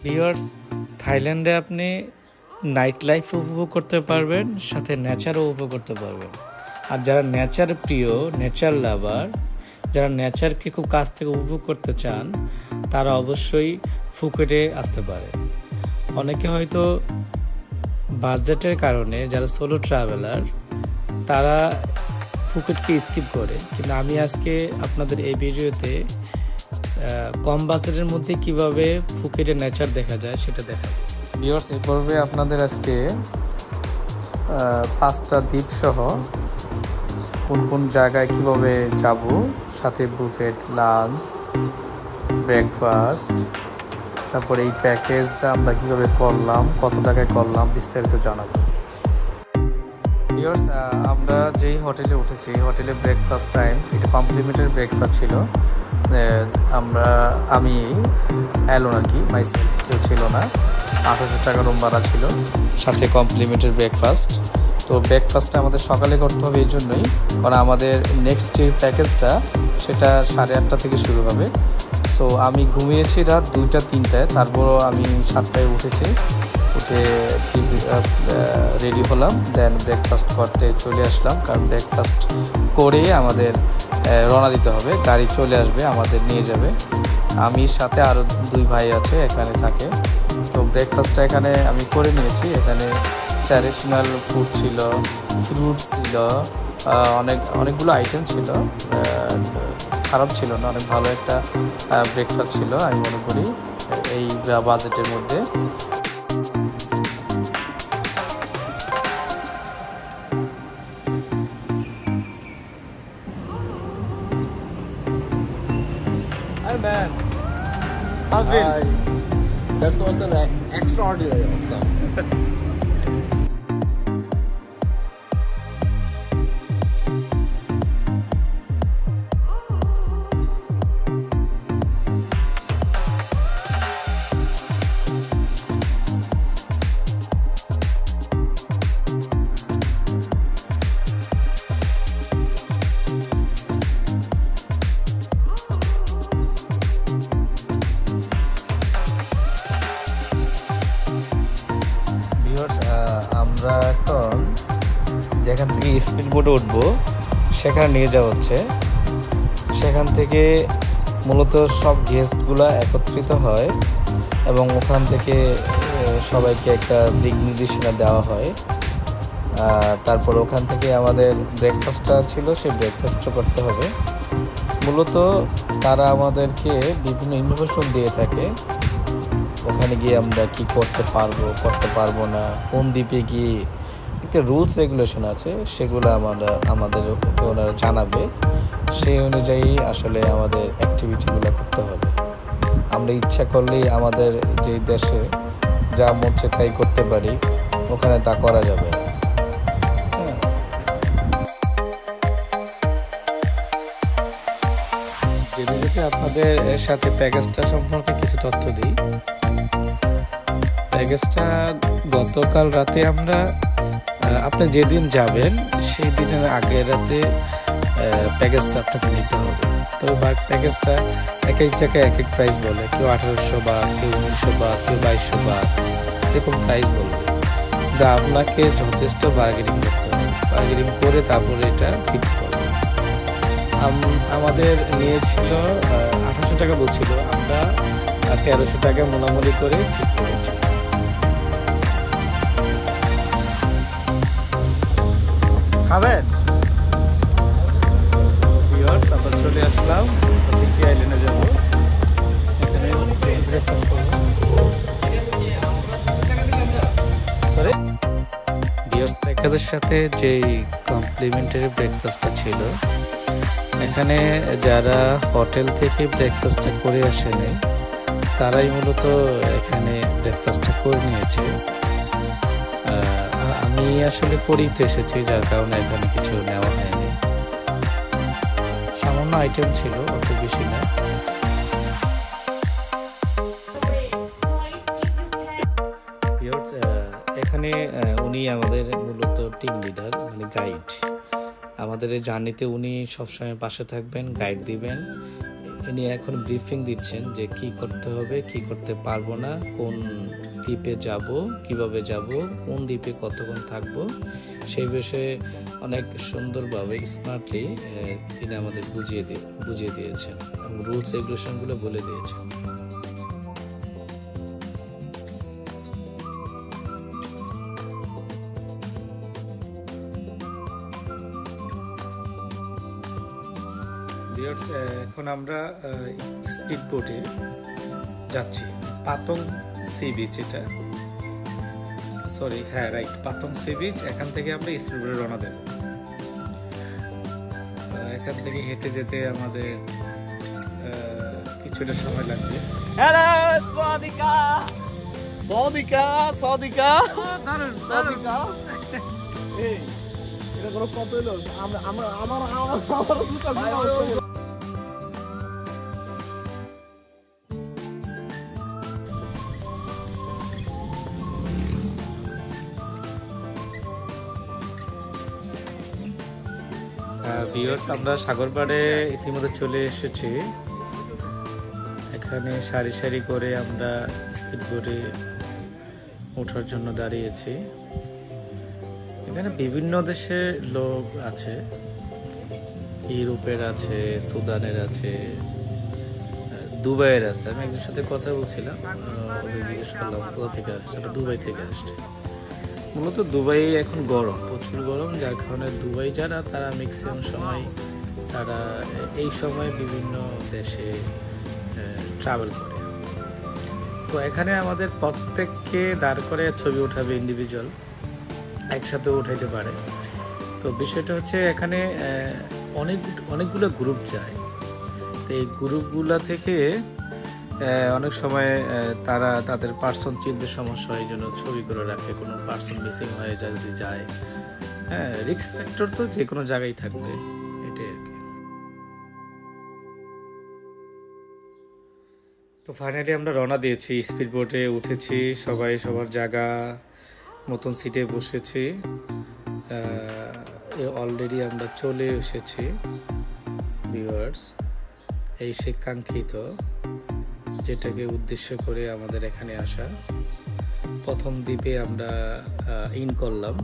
Viewers, থাইল্যান্ডে আপনি night life উপভোগ করতে পারবেন, সাথে নেচারও উপভোগ করতে পারবেন। আর যারা নেচার প্রিয়, নেচার লাভার, যারা নেচারকে খুব কাছ থেকে উপভোগ করতে চান, তারা অবশ্যই ফুকেটে আসতে পারে। অনেকে হয়তো বাজেটের কারণে, যারা সোলো ট্রাভেলার, তারা ফুকেটকে স্কিপ করে, কিন্তু আমি আজকে আপনাদের এই ভিডিওতে কম বাজেটের মধ্যে কিভাবে ফুকেটের নেচার দেখা যায় সেটা দেখাবো। ভিউয়ার্স, এই পর্বে আপনাদের আজকে 5টা দ্বীপ সহ কোন কোন জায়গায় কিভাবে যাব, সাথে বুফেট, লাঞ্চ, ব্রেকফাস্ট, তারপরে এই প্যাকেজটা আমরা কিভাবে করলাম, কত টাকায় করলাম, বিস্তারিত জানাবো। ভিউয়ার্স, আমরা যেই হোটেলে উঠেছি, হোটেলে ব্রেকফাস্ট টাইম, এটা কমপ্লিমেন্টারি ব্রেকফাস্ট ছিল। আমি অ্যালোন আর কি, মাইসেলফ, কেউ ছিল না। 800 টাকা রুম ভাড়া ছিল, সাথে কমপ্লিমেন্টারি ব্রেকফাস্ট। তো ব্রেকফাস্টটা আমাদের সকালে করতে হবে এই জন্যই, কারণ আমাদের নেক্সট যে প্যাকেজটা সেটা 8:30 থেকে শুরু হবে। সো আমি ঘুমিয়েছি রাত 2টা-3টায়, তারপরও আমি 7টায় উঠেছি। উঠে রেডি হলাম, দেন ব্রেকফাস্ট করতে চলে আসলাম, কারণ ব্রেকফাস্ট করে আমাদের রওনা দিতে হবে। গাড়ি চলে আসবে, আমাদের নিয়ে যাবে। আমি সাথে আরও 2 ভাই আছে, এখানে থাকে। তো ব্রেকফাস্টটা এখানে আমি করে নিয়েছি। এখানে ট্র্যাডিশনাল ফুড ছিল, ফ্রুটস ছিল, অনেকগুলো আইটেম ছিল। খারাপ ছিল না, অনেক ভালো একটা ব্রেকফাস্ট ছিল আমি মনে করি এই বাজেটের মধ্যে। Hi man, how good? That was an extraordinary awesome. আমরা এখন যেখান থেকে স্পিড বোটে উঠবো সেখানে নিয়ে যাওয়া হচ্ছে। সেখান থেকে মূলত সব গেস্টগুলো একত্রিত হয় এবং ওখান থেকে সবাইকে একটা দিক নির্দেশনা দেওয়া হয়। তারপর ওখান থেকে আমাদের ব্রেকফাস্টটা ছিল, সেই ব্রেকফাস্টটা করতে হবে। মূলত তারা আমাদেরকে বিভিন্ন ইনফরমেশন দিয়ে থাকে, ওখানে গিয়ে আমরা কি করতে পারবো না, কোন দ্বীপে গিয়ে একটা রুলস রেগুলেশন আছে, সেগুলো আমাদের ওনারা জানাবে। সেই অনুযায়ী আসলে আমাদের অ্যাক্টিভিটিগুলো করতে হবে। আমরা ইচ্ছা করলেই আমাদের যে দেশে যা মন চায় তাই করতে পারি, ওখানে তা করা যাবে না। যেতে আপনাদের সাথে প্যাকেজটা সম্পর্কে কিছু তথ্য দিই। প্যাকেজটা গতকাল রাতে আপনি যেদিন যাবেন সেই দিনের আগের রাতে প্যাকেজটা আপনাকে নিতে হবে। তবে প্যাকেজটা এক এক জায়গায় এক এক প্রাইস বলে, কেউ 1800 বাট, কেউ 1900 বাট, কেউ 2200 বাট, এরকম প্রাইস বলবে। কিন্তু আপনাকে যথেষ্ট বার্গেনিং করতে হবে, বার্গেনিং করে তারপরে এটা ফিক্স করবে। আমাদের নিয়েছিল 1800 টাকা বলছিল, আমরা 1300 টাকা মোলামুলি করে ঠিক করেছি। খাবেন? ভিউয়ার্স, আমরা চলে আসলাম, টিকি আইল্যান্ডে যাবো। এখানে ভিউয়ার্স, প্যাকেজের সাথে যেই কমপ্লিমেন্টারি ব্রেকফাস্টটা ছিল, এখানে যারা হোটেল থেকে ব্রেকফাস্টটা করে আসেনি তারাই মূলত এখানে ব্রেকফাস্টটা করে নিয়েছে। আমি আসলে করেই তো এসেছি, যার কারণে এখানে কিছু নেওয়া হয়নি। সামান্য আইটেম ছিল, অত বেশি না। এখানে উনি আমাদের মূলত টিম লিডার, মানে গাইড। আমাদের এই জার্নিতে উনি সবসময় পাশে থাকবেন, গাইড দিবেন। ইনি এখন ব্রিফিং দিচ্ছেন যে কি করতে হবে, কি করতে পারবো না, কোন দ্বীপে যাব, কিভাবে যাব, কোন দ্বীপে কতক্ষণ থাকবো, সেই বিষয়ে অনেক সুন্দরভাবে স্মার্টলি তিনি আমাদের বুঝিয়ে দিয়েছেন এবং রুলস রেগুলেশনগুলো বলে দিয়েছেন। এখন আমরা স্পিড বোটে যাচ্ছি পাতং সি বিচ, এটা সরি হ্যাঁ রাইট, পাতং সি বিচ। এখান থেকে আমরা স্পিড বোটে রওনা দেব। এখান থেকে হেঁটে যেতে আমাদের কিছুটা সময় লাগবে। হ্যালো সাদিকা সাদিকা সাদিকা সাদিকা, এই এটা কোনো কত হলো? আমরা আমরা আমার আমার আমার ভিউয়ার্স, আমরা সাগর পাড়ে ইতিমধ্যে চলে এসেছি। এখানে সারি সারি করে আমরা স্পিড বোটে ওঠার জন্য দাঁড়িয়েছি। এখানে বিভিন্ন দেশের লোক আছে, ইউরোপের আছে, সুদানের আছে, দুবাইয়ের আছে। আমি একজনের সাথে কথা বলছিলাম, ওদের জিজ্ঞেস করলাম কোথা থেকে আসছে, ওটা দুবাই থেকে আসছে। মূলত দুবাই এখন গরম, প্রচুর গরম, যার কারণে দুবাই যারা তারা ম্যাক্সিমাম সময় তারা এই সময় বিভিন্ন দেশে ট্রাভেল করে। তো এখানে আমাদের প্রত্যেককে দাঁড় করে ছবি উঠাবে, ইন্ডিভিজুয়াল একসাথে উঠাইতে পারে। তো বিষয়টা হচ্ছে এখানে অনেকগুলো গ্রুপ যায়। তো এই গ্রুপগুলো থেকে অনেক সময় তারা তাদের পার্সন চিনতে সমস্যা হয়, এই জন্য ছবি করে রাখে। কোনো পার্সন মিসিং হয়ে যায় যদি যায়, হ্যাঁ, রিস্ক ফ্যাক্টর তো যে কোনো জায়গায় থাকবে, এটাই আর কি। তো ফাইনালি আমরা রওনা দিয়েছি, স্পিড বোটে উঠেছি, সবাই সবার জায়গা মতন সিটে বসেছি। অলরেডি আমরা চলে এসেছি ভিউয়ার্স, এই সে কাঙ্ক্ষিত, যেটাকে উদ্দেশ্য করে আমাদের এখানে আসা। প্রথম দ্বীপে আমরা ইন করলাম।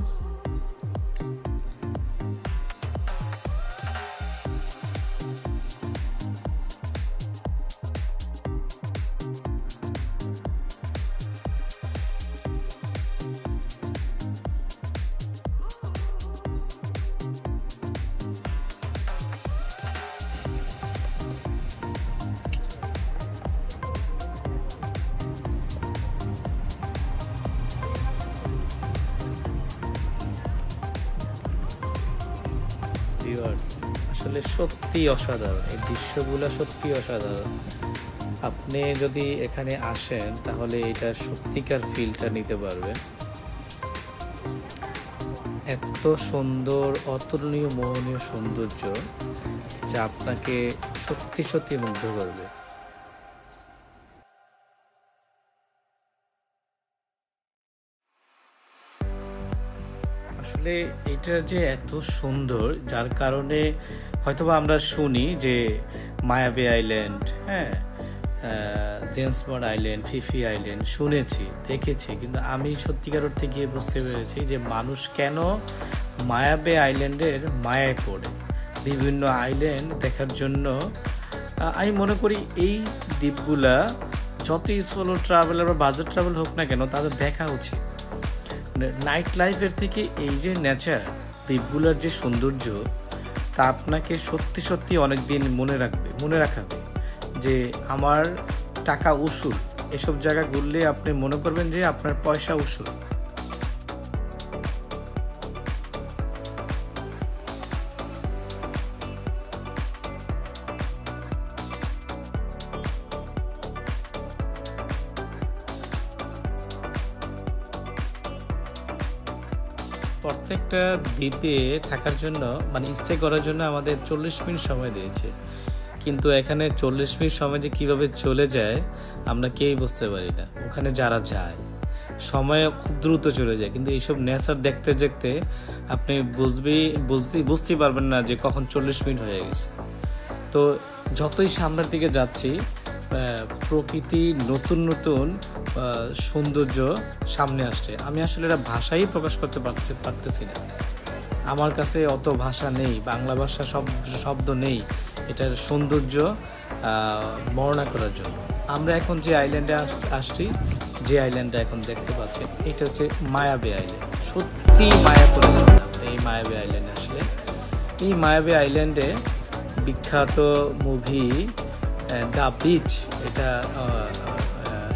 আসলে সত্যি অসাধারণ, এই দৃশ্যগুলো সত্যি অসাধারণ। আপনি যদি এখানে আসেন তাহলে এটা সত্যিকার ফিলটা নিতে পারবেন। এত সুন্দর, অতুলনীয়, মোহনীয় সৌন্দর্য যা আপনাকে সত্যি সত্যি মুগ্ধ করবে। আসলে এটা যে এত সুন্দর, যার কারণে হয়তোবা আমরা শুনি যে মায়াবী আইল্যান্ড, হ্যাঁ, James Bond island, Phi Phi island শুনেছি, দেখেছি, কিন্তু আমি সত্যিকার অর্থে গিয়ে বুঝতে পেরেছি যে মানুষ কেন মায়াবী আইল্যান্ডের মায়ায় পড়ে। বিভিন্ন আইল্যান্ড দেখার জন্য আমি মনে করি এই দ্বীপগুলা যতই সোলো ট্রাভেলার বা বাজেট ট্রাভেল হোক না কেন, তাদের দেখা উচিত। নাইট লাইফের থেকে এই যে নেচার, দ্বীপগুলোর যে সৌন্দর্য, তা আপনাকে সত্যি সত্যি অনেক দিন মনে রাখাবে যে আমার টাকা উসুল। এসব জায়গা ঘুরলে আপনি মনে করবেন যে আপনার পয়সা উসুল। প্রত্যেকটা দ্বীপে থাকার জন্য, মানে স্টে করার জন্য আমাদের 40 মিনিট সময় দিয়েছে, কিন্তু এখানে 40 মিনিট সময় যে কীভাবে চলে যায় আমরা কেউই বুঝতে পারি না। ওখানে যারা যায় সময় খুব দ্রুত চলে যায়, কিন্তু এইসব নেচার দেখতে দেখতে আপনি বুঝতেই পারবেন না যে কখন 40 মিনিট হয়ে গেছে। তো যতই সামনের দিকে যাচ্ছি প্রকৃতি নতুন নতুন সৌন্দর্য সামনে আসছে। আমি আসলে এটা ভাষাই প্রকাশ করতে পারতেছি না। আমার কাছে অত ভাষা নেই, বাংলা ভাষা শব্দ নেই এটার সৌন্দর্য বর্ণনা করার জন্য। আমরা এখন যে আইল্যান্ডে আসছি, যে আইল্যান্ডটা এখন দেখতে পাচ্ছেন, এটা হচ্ছে মায়াবী আইল্যান্ড। সত্যি মায়া করে দেবেন আপনি এই মায়াবী আইল্যান্ডে আসলে। এই মায়াবী আইল্যান্ডে বিখ্যাত মুভি দ্য বিচ, এটা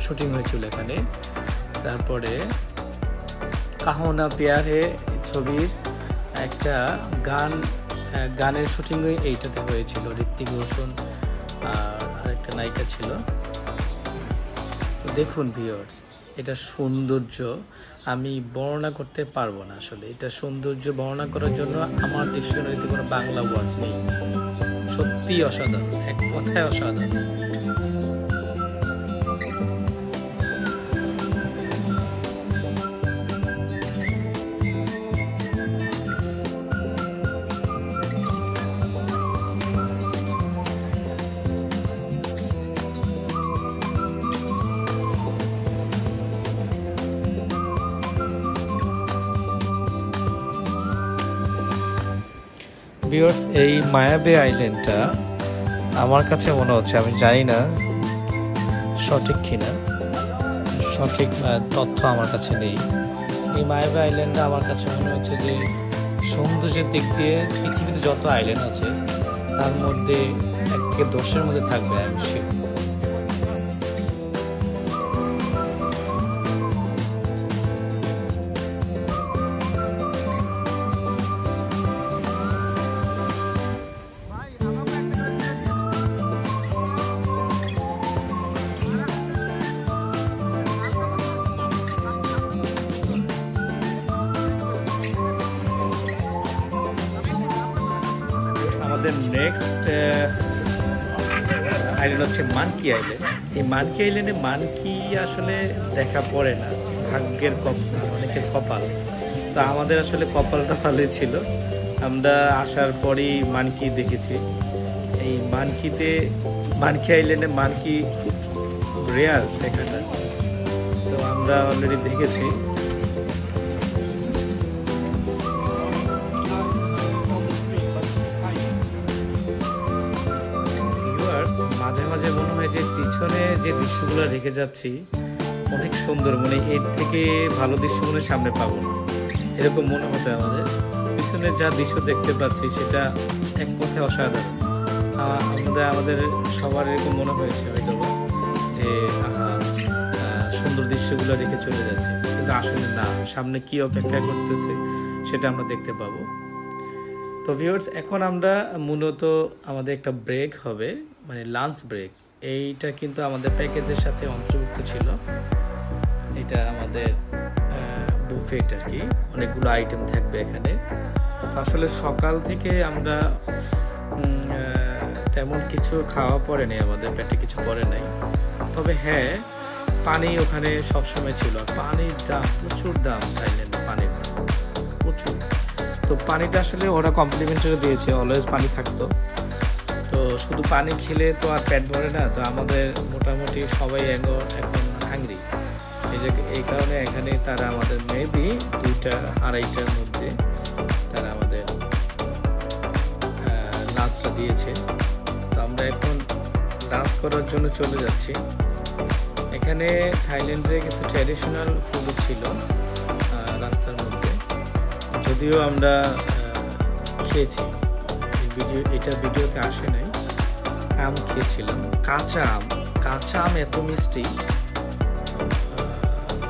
শুটিং হয়েছিল এখানে। তারপরে কাহো না প্যার হে ছবির একটা গানের শুটিং এইটাতে হয়েছিল। ঋত্বিক রোশন আর আরেকটা নায়িকা ছিল। দেখুন ভিউয়ার্স, এটা সৌন্দর্য আমি বর্ণনা করতে পারবো না আসলে। এটা সৌন্দর্য বর্ণনা করার জন্য আমার ডিকশনারিতে কোনো বাংলা ওয়ার্ড নেই। সত্যি অসাধারণ, এক কথায় অসাধারণ। ভিউয়ার্স, এই মায়াবী আইল্যান্ডটা আমার কাছে মনে হচ্ছে, আমি জানি না সঠিক কিনা, সঠিক তথ্য আমার কাছে নেই। এই মায়াবী আইল্যান্ডটা আমার কাছে মনে হচ্ছে যে সৌন্দর্যের দিক দিয়ে পৃথিবীতে যত আইল্যান্ড আছে তার মধ্যে 1 থেকে 10-এর মধ্যে থাকবে আমি শিওর। আমাদের নেক্সট আইল্যান্ড হচ্ছে মানকি আইল্যান্ড। এই মানকি আইল্যান্ডে মানকি আসলে দেখা পড়ে না, ভাগ্যের অনেকের কপাল। তো আমাদের আসলে কপালটা ভালোই ছিল, আমরা আসার পরই মানকি দেখেছি। এই মানকি আইল্যান্ডে মানকি খুব রেয়ার দেখাটা, তো আমরা অলরেডি দেখেছি। মাঝে মাঝে মনে হয় যে পিছনে যে দৃশ্যগুলো রেখে যাচ্ছি অনেক সুন্দর, মানে এর থেকে ভালো দৃশ্য মনে সামনে পাবো না, এরকম মনে হতো আমাদের। পিছনে যা দৃশ্য দেখতে পাচ্ছি সেটা এক কথায় অসাধারণ। আমাদের সবার এরকম মনে হয়েছে হয়তো যে সুন্দর দৃশ্যগুলো রেখে চলে যাচ্ছে, কিন্তু আসলে না, সামনে কি অপেক্ষা করতেছে সেটা আমরা দেখতে পাবো। তো ভিউয়ার্স, এখন আমরা মূলত আমাদের একটা ব্রেক হবে, মানে লাঞ্চ ব্রেক। এইটা কিন্তু আমাদের প্যাকেজের সাথে অন্তর্ভুক্ত ছিল। এটা আমাদের বুফেট আর কি, অনেকগুলো আইটেম থাকবে এখানে। তো আসলে সকাল থেকে আমরা তেমন কিছু খাওয়া পড়ে নেই, আমাদের পেটে কিছু পড়ে নাই। তবে হ্যাঁ, পানি ওখানে সবসময় ছিল। পানির দাম, প্রচুর দাম থাইল্যান্ডে, পানির দাম প্রচুর। তো পানিটা আসলে ওরা কমপ্লিমেন্টারি দিয়েছে, অলওয়েজ পানি থাকতো। তো শুধু পানি খেলে তো আর পেট ভরে না, তো আমাদের মোটামুটি সবাই এখন হাংরি। এই কারণে এখানে তারা আমাদের মেবি 2টা-2:30টার মধ্যে তারা আমাদের লাঞ্চটা দিয়েছে। তো আমরা এখন লাঞ্চ করার জন্য চলে যাচ্ছি। এখানে থাইল্যান্ডে কিছু ট্র্যাডিশনাল ফুড ছিল রাস্তার মধ্যে, যদিও আমরা খেয়েছি, এটা ভিডিওতে আসে নাই। আম খেয়েছিলাম, কাঁচা আম এত মিষ্টি।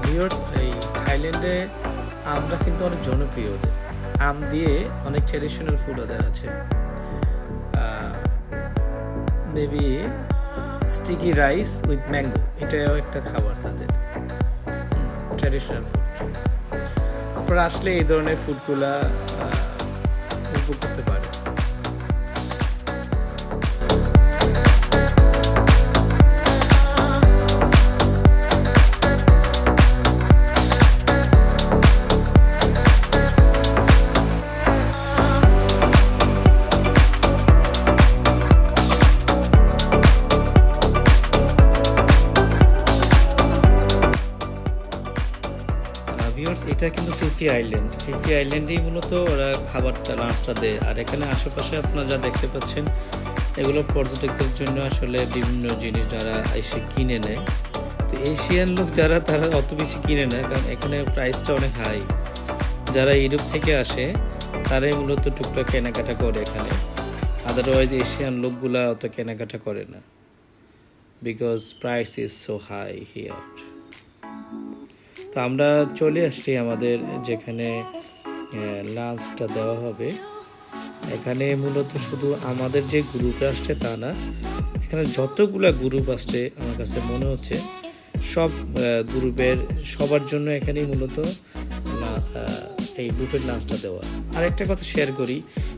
ভিউয়ার্স, এই থাইল্যান্ডে আমরা কিন্তু অনেক জনপ্রিয়, ওদের আম দিয়ে অনেক ট্র্যাডিশনাল ফুড ওদের আছে। Maybe sticky rice with mango, এটাও একটা খাবার তাদের, ট্র্যাডিশনাল ফুড। আপনারা আসলে এই ধরনের ফুডগুলা উপভোগ করতে পারেন। ভিউয়ার্স, এটা কিন্তু ফিফি আইল্যান্ড। ফিফি আইল্যান্ডেই মূলত ওরা খাবারটা লাঞ্চটা দেয়। আর এখানে আশেপাশে আপনারা যা দেখতে পাচ্ছেন এগুলো পর্যটকদের জন্য আসলে বিভিন্ন জিনিস যারা এসে কিনে নেয়। তো এশিয়ান লোক যারা, তারা অত বেশি কিনে নেয়, কারণ এখানে প্রাইসটা অনেক হাই। যারা ইউরোপ থেকে আসে তারাই মূলত টুকটাক কেনাকাটা করে এখানে। আদারওয়াইজ এশিয়ান লোকগুলা অত কেনাকাটা করে না, because price is so high here. তো আমরা চলে আসছি আমাদের যেখানে লাঞ্চটা দেওয়া হবে। এখানে মূলত শুধু আমাদের যে গ্রুপে আসছে তা না, এখানে যতগুলা গ্রুপ আসছে আমার কাছে মনে হচ্ছে সব গ্রুপের সবার জন্য এখানেই মূলত এই বুফেট লাঞ্চটা দেওয়া। আর একটা কথা শেয়ার করি,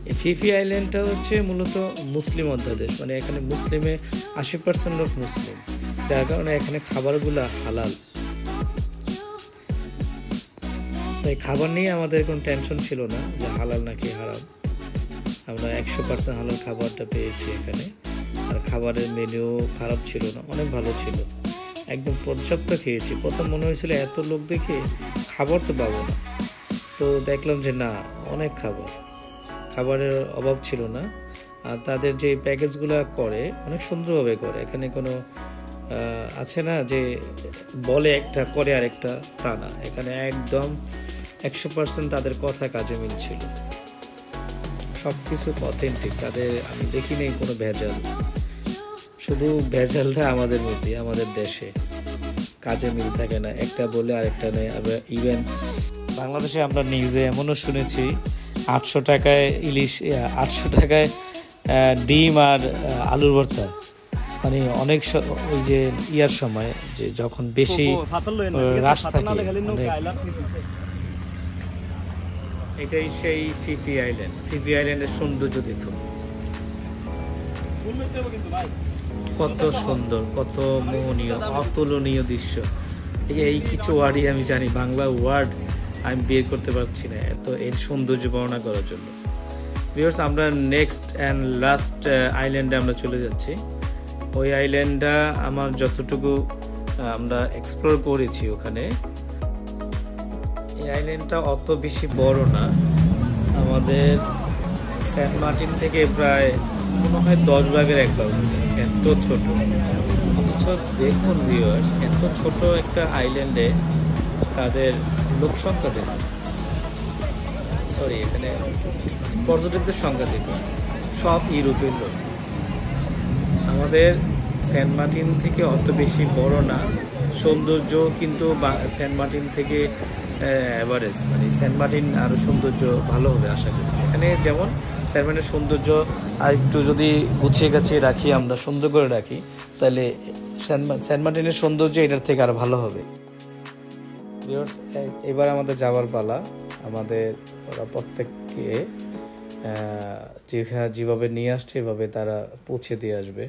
এই ফিফি আইল্যান্ডটা হচ্ছে মূলত মুসলিম অধ্যাদেশ, মানে এখানে মুসলিমে 80% লোক মুসলিম, যার কারণে এখানে খাবারগুলো হালাল। তাই খাবার নিয়ে আমাদের কোনো টেনশন ছিল না যে হালাল নাকি হারাম। আমরা 100% হালাল খাবারটা পেয়েছি এখানে। আর খাবারের মেনু খারাপ ছিল না, অনেক ভালো ছিল, একদম পর্যাপ্ত খেয়েছি। প্রথম মনে হয়েছিল এত লোক দেখে খাবার তো পাবো না, তো দেখলাম যে না, অনেক খাবারের অভাব ছিল না। আর তাদের যে প্যাকেজগুলো করে অনেক সুন্দরভাবে করে। এখানে কোনো আছে না যে বলে একটা করে আর একটা, তা না। এখানে একদম 100% তাদের কথা কাজে মিলছিল, সব কিছু অথেন্টিক। তাদের আমি দেখি নেই কোনো ভেজাল। শুধু ভেজালটা আমাদের মধ্যে, আমাদের দেশে কাজে মিল থাকে না, একটা বলে আরেকটা নেই। আবার ইভেন বাংলাদেশে আমরা নিউজে এমনও শুনেছি 800 টাকায় ইলিশ, 800 টাকায় ডিম আর আলুর ভর্তা। মানে অনেক ওই যে ইয়ার সময় যে যখন বেশি রাশ থাকে। এটাই সেই ফিফি আইল্যান্ড। ফিফি আইল্যান্ডের সৌন্দর্য দেখুন, কত সুন্দর, কত মোহনীয়, অতুলনীয় দৃশ্য। এই কিছু ওয়ার্ডই আমি জানি, বাংলা ওয়ার্ড আমি বের করতে পারছি না এত এর সৌন্দর্য বর্ণনা করার জন্য। ভিউয়ার্স, আমরা নেক্সট অ্যান্ড লাস্ট আইল্যান্ডে আমরা চলে যাচ্ছি। ওই আইল্যান্ডটা আমার যতটুকু আমরা এক্সপ্লোর করেছি ওখানে, এই আইল্যান্ডটা অত বেশি বড় না। আমাদের সেন্ট মার্টিন থেকে প্রায় মনে হয় 10 ভাগের 1 ভাগ, এত ছোট। অথচ দেখুন ভিউয়ার্স, এত ছোট একটা আইল্যান্ডে তাদের লোক সংখ্যা দেখুন, এখানে পর্যটকদের সংখ্যা দেখুন, সব ইউরোপের লোক। আমাদের সেন্ট মার্টিন থেকে অত বেশি বড় না, সৌন্দর্য কিন্তু সেন্ট মার্টিন থেকে অ্যাভারেজ, মানে সেন্ট মার্টিন আরও সৌন্দর্য ভালো হবে আশা করি। এখানে যেমন সেন্ট মার্টিনের সৌন্দর্য আর একটু যদি গুছিয়ে গাছিয়ে রাখি, আমরা সুন্দর করে রাখি, তাহলে সেন্ট মার্টিনের সৌন্দর্য এটার থেকে আরও ভালো হবে। এবার আমাদের যাওয়ার পালা। আমাদের ওরা প্রত্যেককে যেভাবে নিয়ে আসছে এভাবে তারা পৌঁছে দিয়ে আসবে।